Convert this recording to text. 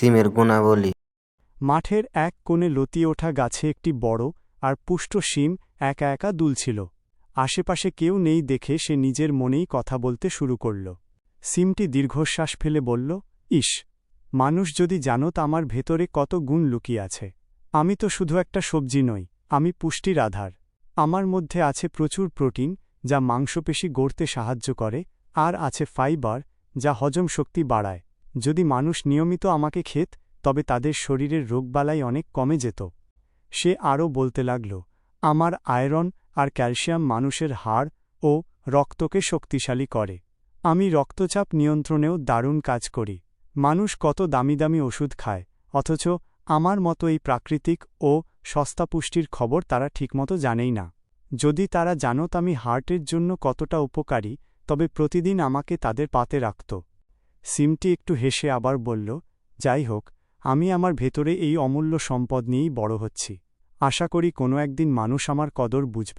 সিমের গুণাবলী। মাঠের এক কোণে লতিয়ে ওঠা গাছে একটি বড় আর পুষ্ট শিম একা একা দুলছিল। আশেপাশে কেউ নেই দেখে সে নিজের মনেই কথা বলতে শুরু করল। সিমটি দীর্ঘশ্বাস ফেলে বলল, ইস, মানুষ যদি জানত আমার ভেতরে কত গুণ লুকিয়ে আছে। আমি তো শুধু একটা সবজি নই, আমি পুষ্টির আধার। আমার মধ্যে আছে প্রচুর প্রোটিন, যা মাংসপেশি গড়তে সাহায্য করে, আর আছে ফাইবার, যা হজম শক্তি বাড়ায়। যদি মানুষ নিয়মিত আমাকে খেত, তবে তাদের শরীরের রোগবালাই অনেক কমে যেত। সে আরও বলতে লাগল, আমার আয়রন আর ক্যালসিয়াম মানুষের হাড় ও রক্তকে শক্তিশালী করে। আমি রক্তচাপ নিয়ন্ত্রণেও দারুণ কাজ করি। মানুষ কত দামি দামি ওষুধ খায়, অথচ আমার মতো এই প্রাকৃতিক ও সস্তা পুষ্টির খবর তারা ঠিকমতো জানেই না। যদি তারা জানত আমি হার্টের জন্য কতটা উপকারী, তবে প্রতিদিন আমাকে তাদের পাতে রাখত। সিমটি একটু হেসে আবার বলল, যাই হোক, আমি আমার ভেতরে এই অমূল্য সম্পদ নিয়েই বড় হচ্ছি। আশা করি কোনো একদিন মানুষ আমার কদর বুঝবে।